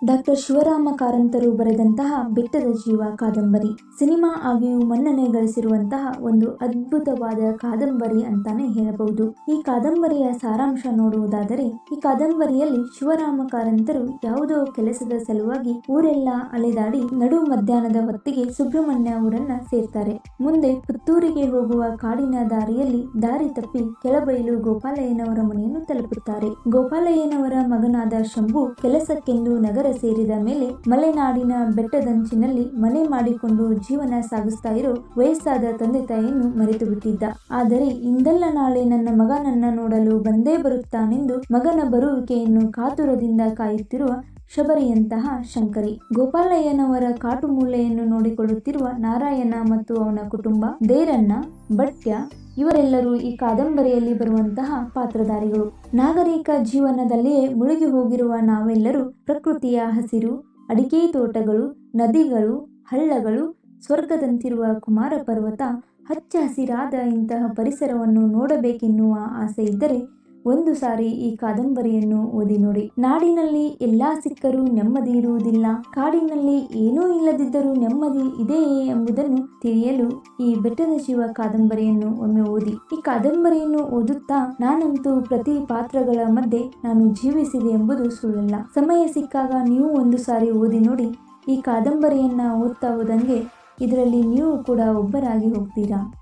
Doctor Shivarama ಕಾರಂತರು ಬರೆದಂತಹ ಬೆಟ್ಟದ ಜೀವ ಕಾದಂಬರಿ ಸಿನಿಮಾ ಆಗಿಯೂ ಮನ್ನಣೆ ಗಳಿಸಿರುವಂತಹ ಒಂದು ಅದ್ಭುತವಾದ ಕಾದಂಬರಿ ಅಂತಾನೆ ಹೇಳಬಹುದು. ಈ ಕಾದಂಬರಿಯ ಸಾರಾಂಶ ನೋಡುವುದಾದರೆ, ಈ ಕಾದಂಬರಿಯಲ್ಲಿ ಶಿವರಾಮ ಕಾರಂತರು ಯಾವುದೋ ಕೆಲಸದ ಸಲುವಾಗಿ ಊರೆಲ್ಲ ಅಲೆದಾಡಿ ನಡು ಮಧ್ಯಾಹ್ನದ ಹೊತ್ತಿಗೆ ಸುಬ್ರಹ್ಮಣ್ಯ ಊರನ್ನ ಸೇರ್ತಾರೆ. ಮುಂದೆ ಪುತ್ತೂರಿಗೆ ಹೋಗುವ ಕಾಡಿನ ದಾರಿಯಲ್ಲಿ ದಾರಿ ತಪ್ಪಿ ಕೆಳಬೈಲು ಗೋಪಾಲಯ್ಯನವರ ಮನೆಯನ್ನು ತಲುಪುತ್ತಾರೆ. ಗೋಪಾಲಯ್ಯನವರ ಮಗನಾದ ಶಂಭು ಕೆಲಸಕ್ಕೆಂದು ನಗರ ಸೇರಿದ ಮೇಲೆ ಮಲೆನಾಡಿನ ಬೆಟ್ಟದಂಚಿನಲ್ಲಿ ಮನೆ ಮಾಡಿಕೊಂಡು ಜೀವನ ಸಾಗಿಸ್ತಾ ಇರೋ ವಯಸ್ಸಾದ ತಂದೆ ತಾಯಿಯನ್ನು ಮರೆತು ಬಿಟ್ಟಿದ್ದ. ಆದರೆ ಇಂದಲ್ಲ ನಾಳೆ ನನ್ನ ಮಗ ನನ್ನ ನೋಡಲು ಬಂದೇ ಬರುತ್ತಾನೆಂದು ಮಗನ ಬರುವಿಕೆಯನ್ನು ಕಾತುರದಿಂದ ಕಾಯುತ್ತಿರುವ ಶಬರಿಯಂತಹ ಶಂಕರಿ, ಗೋಪಾಲಯ್ಯನವರ ಕಾಟು ಮೂಲೆಯನ್ನು ನೋಡಿಕೊಳ್ಳುತ್ತಿರುವ ನಾರಾಯಣ ಮತ್ತು ಅವನ ಕುಟುಂಬ, ದೇರಣ್ಣ, ಭಟ್ಯ ಇವರೆಲ್ಲರೂ ಈ ಕಾದಂಬರಿಯಲ್ಲಿ ಬರುವಂತಹ ಪಾತ್ರಧಾರಿಗಳು. ನಾಗರಿಕ ಜೀವನದಲ್ಲಿಯೇ ಮುಳುಗಿ ಹೋಗಿರುವ ನಾವೆಲ್ಲರೂ ಪ್ರಕೃತಿಯ ಹಸಿರು, ಅಡಿಕೆ ತೋಟಗಳು, ನದಿಗಳು, ಹಳ್ಳಗಳು, ಸ್ವರ್ಗದಂತಿರುವ ಕುಮಾರ ಪರ್ವತ, ಹಚ್ಚ ಹಸಿರಾದ ಇಂತಹ ಪರಿಸರವನ್ನು ನೋಡಬೇಕೆನ್ನುವ ಆಸೆ ಇದ್ದರೆ ಒಂದು ಸಾರಿ ಈ ಕಾದಂಬರಿಯನ್ನು ಓದಿ ನೋಡಿ. ನಾಡಿನಲ್ಲಿ ಎಲ್ಲಾ ಸಿಕ್ಕರೂ ನೆಮ್ಮದಿ ಇರುವುದಿಲ್ಲ, ಕಾಡಿನಲ್ಲಿ ಏನೂ ಇಲ್ಲದಿದ್ದರೂ ನೆಮ್ಮದಿ ಇದೆಯೇ ಎಂಬುದನ್ನು ತಿಳಿಯಲು ಈ ಬೆಟ್ಟದ ಜೀವ ಕಾದಂಬರಿಯನ್ನು ಒಮ್ಮೆ ಓದಿ. ಈ ಕಾದಂಬರಿಯನ್ನು ಓದುತ್ತಾ ನಾನಂತೂ ಪ್ರತಿ ಪಾತ್ರಗಳ ಮಧ್ಯೆ ನಾನು ಜೀವಿಸಿದೆ ಎಂಬುದು ಸುಳ್ಳಲ್ಲ. ಸಮಯ ಸಿಕ್ಕಾಗ ನೀವು ಒಂದು ಸಾರಿ ಓದಿ ನೋಡಿ. ಈ ಕಾದಂಬರಿಯನ್ನ ಓದ್ತಾ ಹೋದಂಗೆ ಇದರಲ್ಲಿ ನೀವು ಕೂಡ ಒಬ್ಬರಾಗಿ ಹೋಗ್ತೀರಾ.